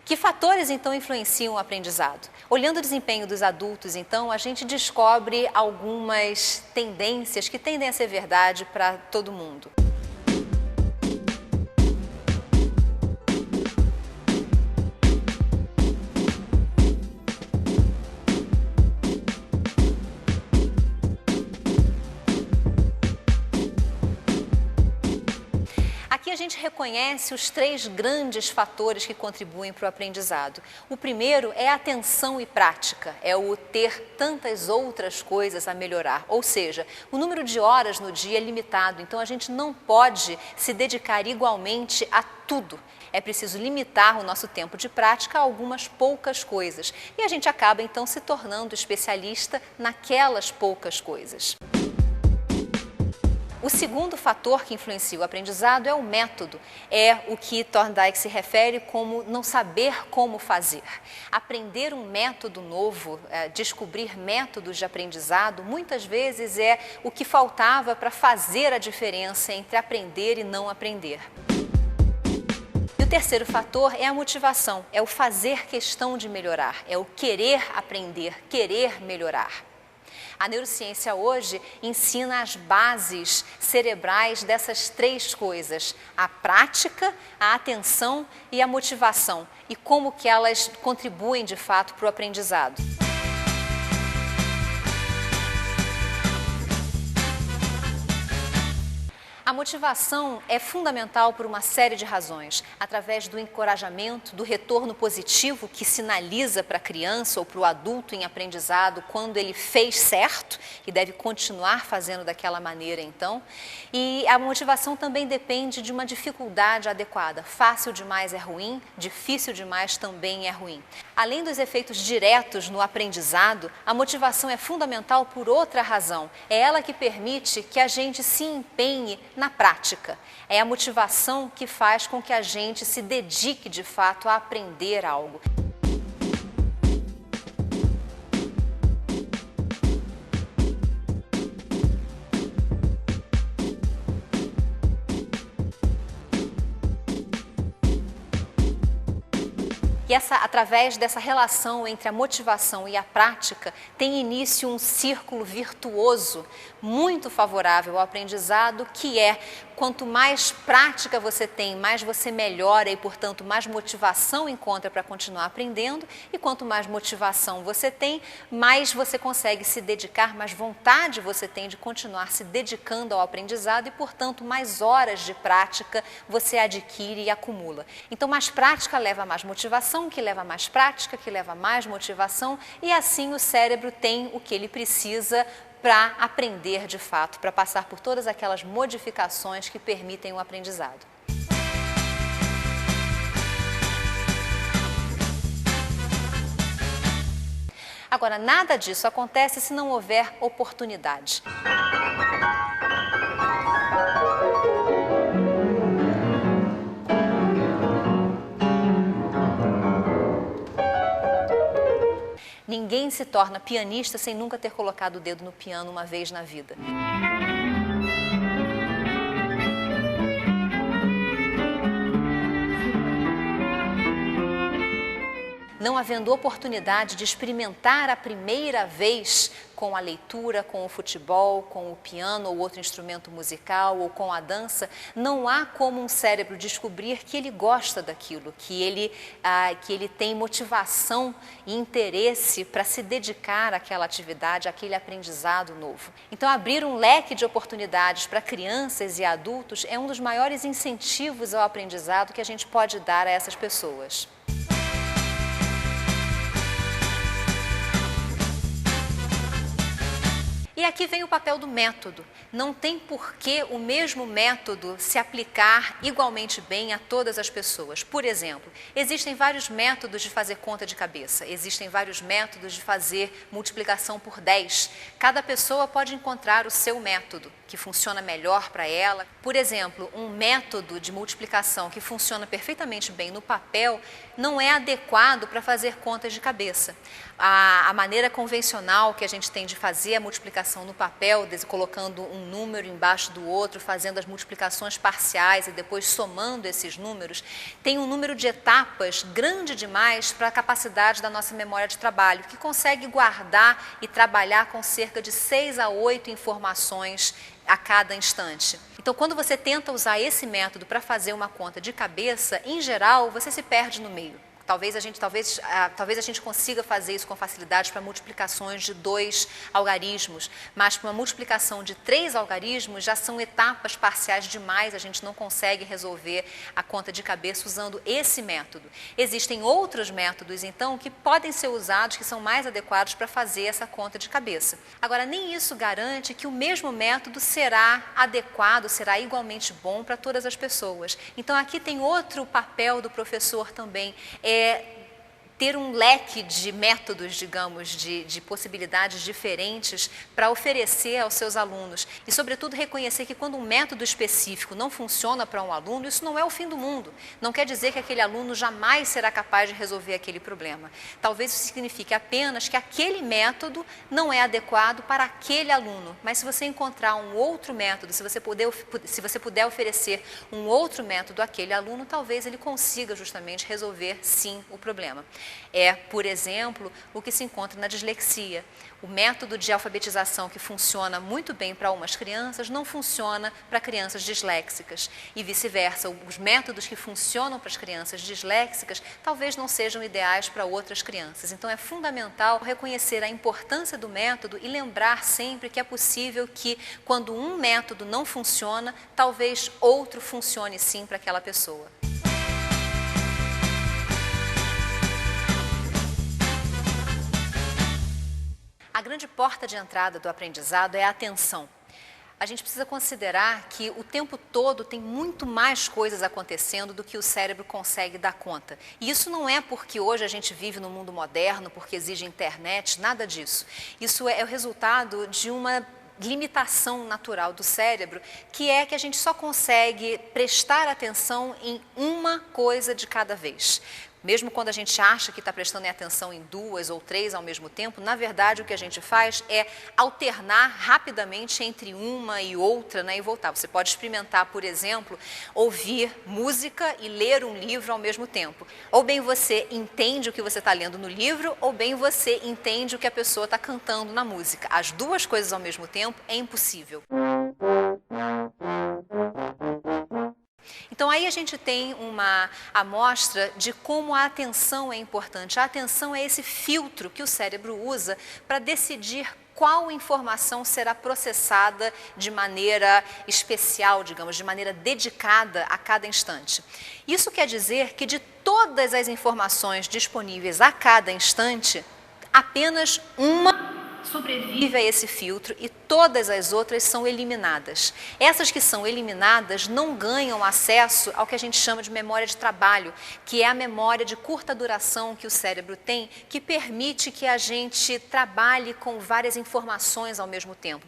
Que fatores, então, influenciam o aprendizado? Olhando o desempenho dos adultos, então, a gente descobre algumas tendências que tendem a ser verdade para todo mundo. Aqui a gente reconhece os 3 grandes fatores que contribuem para o aprendizado. O primeiro é a atenção e prática, é o ter tantas outras coisas a melhorar, ou seja, o número de horas no dia é limitado, então a gente não pode se dedicar igualmente a tudo. É preciso limitar o nosso tempo de prática a algumas poucas coisas e a gente acaba então se tornando especialista naquelas poucas coisas. O segundo fator que influencia o aprendizado é o método, é o que Thorndike se refere como não saber como fazer. Aprender um método novo, descobrir métodos de aprendizado, muitas vezes é o que faltava para fazer a diferença entre aprender e não aprender. E o terceiro fator é a motivação, é o fazer questão de melhorar, é o querer aprender, querer melhorar. A neurociência hoje ensina as bases cerebrais dessas 3 coisas, a prática, a atenção e a motivação, e como que elas contribuem de fato para o aprendizado. A motivação é fundamental por uma série de razões, através do encorajamento, do retorno positivo que sinaliza para a criança ou para o adulto em aprendizado quando ele fez certo e deve continuar fazendo daquela maneira então. E a motivação também depende de uma dificuldade adequada. Fácil demais é ruim, difícil demais também é ruim. Além dos efeitos diretos no aprendizado, a motivação é fundamental por outra razão. É ela que permite que a gente se empenhe na prática. É a motivação que faz com que a gente se dedique de fato a aprender algo. E através dessa relação entre a motivação e a prática, tem início um círculo virtuoso muito favorável ao aprendizado, que é quanto mais prática você tem, mais você melhora e, portanto, mais motivação encontra para continuar aprendendo, e quanto mais motivação você tem, mais você consegue se dedicar, mais vontade você tem de continuar se dedicando ao aprendizado e, portanto, mais horas de prática você adquire e acumula. Então, mais prática leva a mais motivação, que leva a mais prática, que leva a mais motivação, e assim o cérebro tem o que ele precisa para aprender de fato, para passar por todas aquelas modificações que permitem o aprendizado. Agora, nada disso acontece se não houver oportunidade. Ninguém se torna pianista sem nunca ter colocado o dedo no piano uma vez na vida. Não havendo oportunidade de experimentar a primeira vez com a leitura, com o futebol, com o piano ou outro instrumento musical ou com a dança, não há como um cérebro descobrir que ele gosta daquilo, que ele tem motivação e interesse para se dedicar àquela atividade, àquele aprendizado novo. Então, abrir um leque de oportunidades para crianças e adultos é um dos maiores incentivos ao aprendizado que a gente pode dar a essas pessoas. E aqui vem o papel do método. Não tem por que o mesmo método se aplicar igualmente bem a todas as pessoas. Por exemplo, existem vários métodos de fazer conta de cabeça, existem vários métodos de fazer multiplicação por 10. Cada pessoa pode encontrar o seu método, que funciona melhor para ela. Por exemplo, um método de multiplicação que funciona perfeitamente bem no papel não é adequado para fazer contas de cabeça. A maneira convencional que a gente tem de fazer a multiplicação multiplicação no papel, colocando um número embaixo do outro, fazendo as multiplicações parciais e depois somando esses números, tem um número de etapas grande demais para a capacidade da nossa memória de trabalho, que consegue guardar e trabalhar com cerca de 6 a 8 informações a cada instante. Então, quando você tenta usar esse método para fazer uma conta de cabeça, em geral, você se perde no meio. Talvez a gente consiga fazer isso com facilidade para multiplicações de 2 algarismos, mas para uma multiplicação de 3 algarismos já são etapas parciais demais, a gente não consegue resolver a conta de cabeça usando esse método. Existem outros métodos, então, que podem ser usados, que são mais adequados para fazer essa conta de cabeça. Agora, nem isso garante que o mesmo método será adequado, será igualmente bom para todas as pessoas. Então, aqui tem outro papel do professor também, ter um leque de métodos, digamos, de possibilidades diferentes para oferecer aos seus alunos. E, sobretudo, reconhecer que quando um método específico não funciona para um aluno, isso não é o fim do mundo. Não quer dizer que aquele aluno jamais será capaz de resolver aquele problema. Talvez isso signifique apenas que aquele método não é adequado para aquele aluno. Mas se você encontrar um outro método, se você puder oferecer um outro método àquele aluno, talvez ele consiga justamente resolver, sim, o problema. É, por exemplo, o que se encontra na dislexia. O método de alfabetização que funciona muito bem para umas crianças não funciona para crianças disléxicas e vice-versa. Os métodos que funcionam para as crianças disléxicas talvez não sejam ideais para outras crianças. Então é fundamental reconhecer a importância do método e lembrar sempre que é possível que quando um método não funciona, talvez outro funcione sim para aquela pessoa. A grande porta de entrada do aprendizado é a atenção. A gente precisa considerar que o tempo todo tem muito mais coisas acontecendo do que o cérebro consegue dar conta. E isso não é porque hoje a gente vive no mundo moderno, porque exige internet, nada disso. Isso é o resultado de uma limitação natural do cérebro, que é que a gente só consegue prestar atenção em uma coisa de cada vez. Mesmo quando a gente acha que está prestando atenção em 2 ou 3 ao mesmo tempo, na verdade o que a gente faz é alternar rapidamente entre uma e outra, né, e voltar. Você pode experimentar, por exemplo, ouvir música e ler um livro ao mesmo tempo. Ou bem você entende o que você está lendo no livro, ou bem você entende o que a pessoa está cantando na música. As duas coisas ao mesmo tempo é impossível. Então, aí a gente tem uma amostra de como a atenção é importante. A atenção é esse filtro que o cérebro usa para decidir qual informação será processada de maneira especial, digamos, de maneira dedicada a cada instante. Isso quer dizer que de todas as informações disponíveis a cada instante, apenas uma sobrevive a esse filtro e todas as outras são eliminadas. Essas que são eliminadas não ganham acesso ao que a gente chama de memória de trabalho, que é a memória de curta duração que o cérebro tem, que permite que a gente trabalhe com várias informações ao mesmo tempo.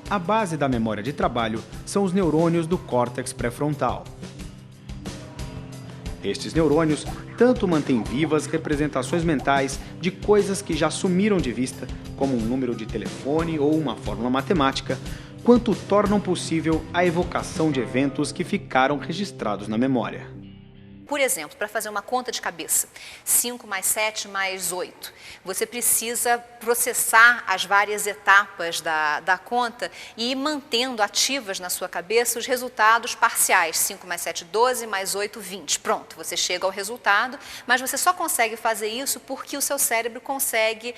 A base da memória de trabalho são os neurônios do córtex pré-frontal. Estes neurônios tanto mantêm vivas representações mentais de coisas que já sumiram de vista, como um número de telefone ou uma fórmula matemática, quanto tornam possível a evocação de eventos que ficaram registrados na memória. Por exemplo, para fazer uma conta de cabeça, 5 mais 7 mais 8, você precisa processar as várias etapas da conta e ir mantendo ativas na sua cabeça os resultados parciais, 5 mais 7, 12, mais 8, 20. Pronto, você chega ao resultado, mas você só consegue fazer isso porque o seu cérebro consegue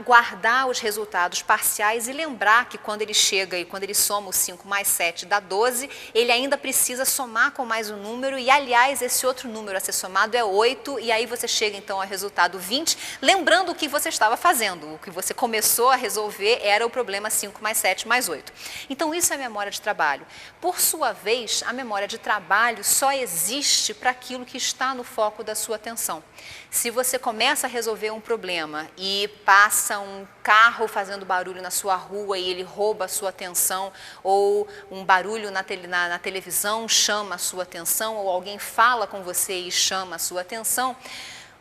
guardar os resultados parciais e lembrar que quando ele chega e quando ele soma o 5 mais 7 dá 12, ele ainda precisa somar com mais um número e, aliás, esse outro número a ser somado é 8, e aí você chega então ao resultado 20, lembrando o que você estava fazendo. O que você começou a resolver era o problema 5 mais 7 mais 8. Então isso é memória de trabalho. Por sua vez, a memória de trabalho só existe para aquilo que está no foco da sua atenção. Se você começa a resolver um problema e passa um carro fazendo barulho na sua rua e ele rouba a sua atenção, ou um barulho na televisão chama a sua atenção, ou alguém fala com você e chama a sua atenção,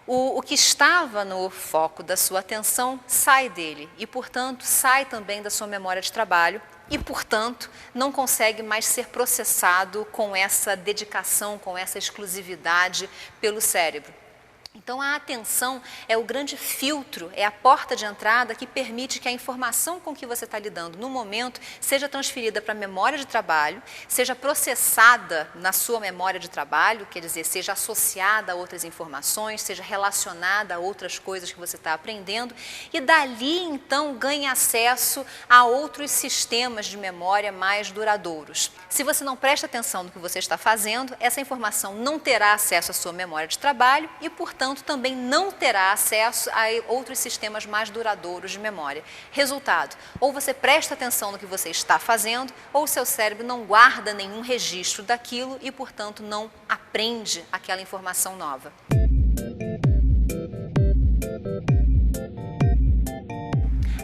o que estava no foco da sua atenção sai dele e, portanto, sai também da sua memória de trabalho e, portanto, não consegue mais ser processado com essa dedicação, com essa exclusividade pelo cérebro. Então, a atenção é o grande filtro, é a porta de entrada que permite que a informação com que você está lidando no momento seja transferida para a memória de trabalho, seja processada na sua memória de trabalho, quer dizer, seja associada a outras informações, seja relacionada a outras coisas que você está aprendendo e dali, então, ganhe acesso a outros sistemas de memória mais duradouros. Se você não presta atenção no que você está fazendo, essa informação não terá acesso à sua memória de trabalho e, portanto, também não terá acesso a outros sistemas mais duradouros de memória. Resultado, ou você presta atenção no que você está fazendo, ou o seu cérebro não guarda nenhum registro daquilo e, portanto, não aprende aquela informação nova.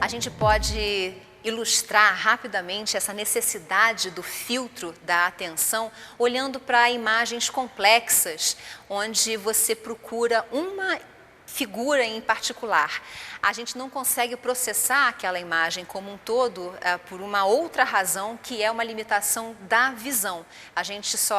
A gente pode ilustrar rapidamente essa necessidade do filtro da atenção olhando para imagens complexas, onde você procura uma figura em particular. A gente não consegue processar aquela imagem como um todo por uma outra razão, que é uma limitação da visão.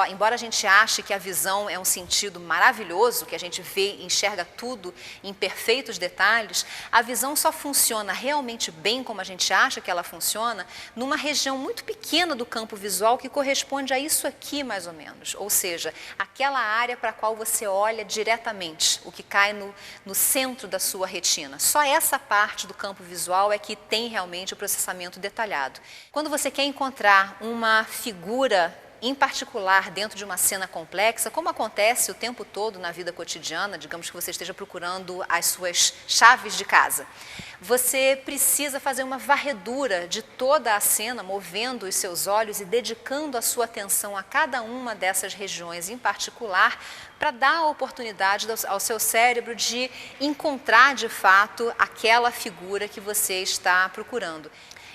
Embora a gente ache que a visão é um sentido maravilhoso, que a gente vê e enxerga tudo em perfeitos detalhes, a visão só funciona realmente bem como a gente acha que ela funciona numa região muito pequena do campo visual que corresponde a isso aqui mais ou menos, ou seja, aquela área para a qual você olha diretamente, o que cai no centro da sua retina. Só essa parte do campo visual é que tem realmente o processamento detalhado. Quando você quer encontrar uma figura em particular dentro de uma cena complexa, como acontece o tempo todo na vida cotidiana, digamos que você esteja procurando as suas chaves de casa, você precisa fazer uma varredura de toda a cena, movendo os seus olhos e dedicando a sua atenção a cada uma dessas regiões em particular, para dar a oportunidade ao seu cérebro de encontrar de fato aquela figura que você está procurando.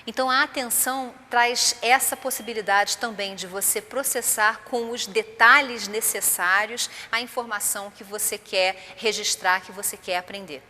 Então, a atenção traz essa possibilidade também de você processar com os detalhes necessários a informação que você quer registrar, que você quer aprender.